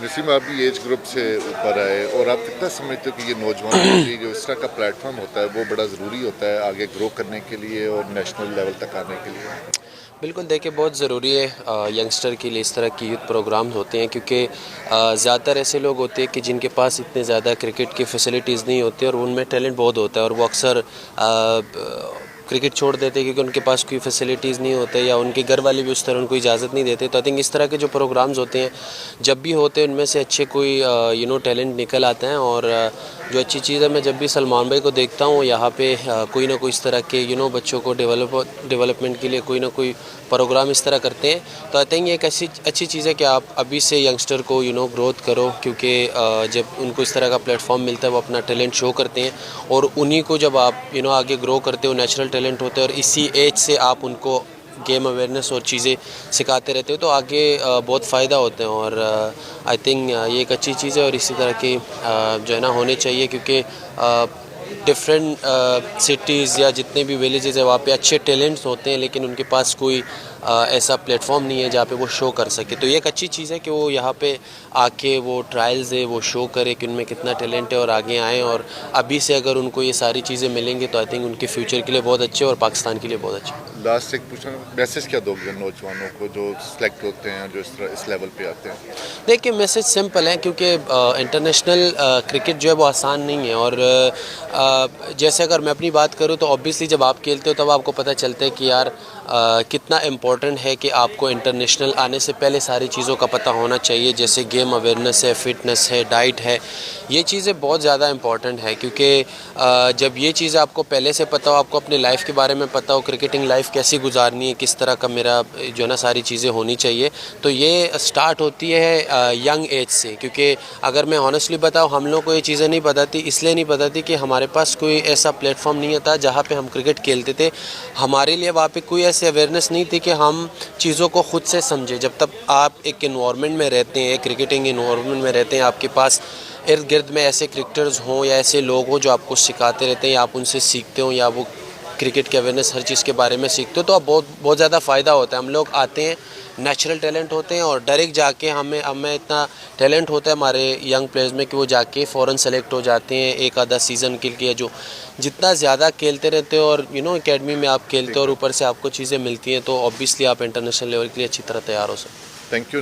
नसीम, आप भी age group से ऊपर आए और आप कितना समझते हो कि ये नौजवानों के लिए जो इस तरह का प्लेटफॉर्म होता है वो बड़ा ज़रूरी होता है आगे ग्रो करने के लिए और नेशनल लेवल तक आने के लिए? बिल्कुल देखिए, बहुत ज़रूरी है यंगस्टर के लिए इस तरह की यूथ प्रोग्राम्स होते हैं, क्योंकि ज़्यादातर ऐसे लोग होते हैं कि जिनके पास इतने ज़्यादा क्रिकेट की फैसिलिटीज़ नहीं होती और उनमें टैलेंट बहुत होता है और वो अक्सर क्रिकेट छोड़ देते हैं क्योंकि उनके पास कोई फैसिलिटीज़ नहीं होते या उनके घर वाले भी उस तरह उनको इजाज़त नहीं देते। तो आई थिंक इस तरह के जो प्रोग्राम्स होते हैं जब भी होते हैं उनमें से अच्छे कोई टैलेंट निकल आते हैं। और जो अच्छी चीज़ है, मैं जब भी सलमान भाई को देखता हूँ यहाँ पे कोई ना कोई इस तरह के बच्चों को डेवलपमेंट के लिए कोई ना कोई प्रोग्राम इस तरह करते हैं। तो आई थिंक ये एक अच्छी चीज़ है कि आप अभी से यंगस्टर को ग्रोथ करो, क्योंकि जब उनको इस तरह का प्लेटफॉर्म मिलता है वो अपना टैलेंट शो करते हैं और उन्हीं को जब आप आगे ग्रो करते हो, नेचुरल टैलेंट होते हैं और इसी एज से आप उनको गेम अवेयरनेस और चीज़ें सिखाते रहते हो तो आगे बहुत फ़ायदा होते हैं। और आई थिंक ये एक अच्छी चीज़ है और इसी तरह की जो है ना होनी चाहिए, क्योंकि डिफरेंट सिटीज़ या जितने भी विलेजेस है वहाँ पे अच्छे टैलेंट्स होते हैं लेकिन उनके पास कोई ऐसा प्लेटफॉर्म नहीं है जहाँ पे वो शो कर सके। तो ये एक अच्छी चीज़ है कि वो यहाँ पे आके वो ट्रायल्स है वो शो करे कि उनमें कितना टैलेंट है और आगे आएँ। और अभी से अगर उनको ये सारी चीज़ें मिलेंगी तो आई थिंक उनके फ्यूचर के लिए बहुत अच्छे और पाकिस्तान के लिए बहुत अच्छे। लास्ट एक पूछना, मैसेज क्या दोगे नौजवानों को जो सिलेक्ट होते हैं, जो इस लेवल पे आते हैं? देखिए, मैसेज सिंपल है, क्योंकि इंटरनेशनल क्रिकेट जो है वो आसान नहीं है। और जैसे अगर मैं अपनी बात करूं तो ऑब्वियसली जब आप खेलते हो तब आपको पता चलता है कि यार कितना इम्पोर्टेंट है कि आपको इंटरनेशनल आने से पहले सारी चीज़ों का पता होना चाहिए, जैसे गेम अवेयरनेस है, फिटनेस है, डाइट है। ये चीज़ें बहुत ज़्यादा इम्पॉर्टेंट है, क्योंकि जब ये चीज़ें आपको पहले से पता हो, आपको अपने लाइफ के बारे में पता हो, क्रिकेटिंग लाइफ कैसी गुजारनी है, किस तरह का मेरा जो है ना सारी चीज़ें होनी चाहिए। तो ये स्टार्ट होती है यंग एज से, क्योंकि अगर मैं ऑनेस्टली बताऊँ हम लोग को ये चीज़ें नहीं पता थी, इसलिए नहीं पता थी कि हमारे पास कोई ऐसा प्लेटफॉर्म नहीं था जहाँ पे हम क्रिकेट खेलते थे। हमारे लिए वहाँ पे कोई ऐसी अवेयरनेस नहीं थी कि हम चीज़ों को खुद से समझें। जब तक आप एक इन्वायरमेंट में रहते हैं, क्रिकेटिंग इन्वायरमेंट में रहते हैं, आपके पास इर्द गिर्द में ऐसे क्रिकेटर्स हों या ऐसे लोग हों जो आपको सिखाते रहते हैं या आप उनसे सीखते हो या वो क्रिकेट की अवेयरनेस हर चीज़ के बारे में सीखते हो तो आप बहुत ज़्यादा फ़ायदा होता है। हम लोग आते हैं, नेचुरल टैलेंट होते हैं और डायरेक्ट जाके हमें इतना टैलेंट होता है हमारे यंग प्लेयर्स में कि वो जाके फ़ौरन सेलेक्ट हो जाते हैं एक आधा सीज़न के लिए। जो जितना ज़्यादा खेलते रहते हो और एकेडमी में आप खेलते हो और ऊपर से आपको चीज़ें मिलती हैं तो ऑब्वियसली आप इंटरनेशनल लेवल के लिए अच्छी तरह तैयार हो सकते हैं। Thank you.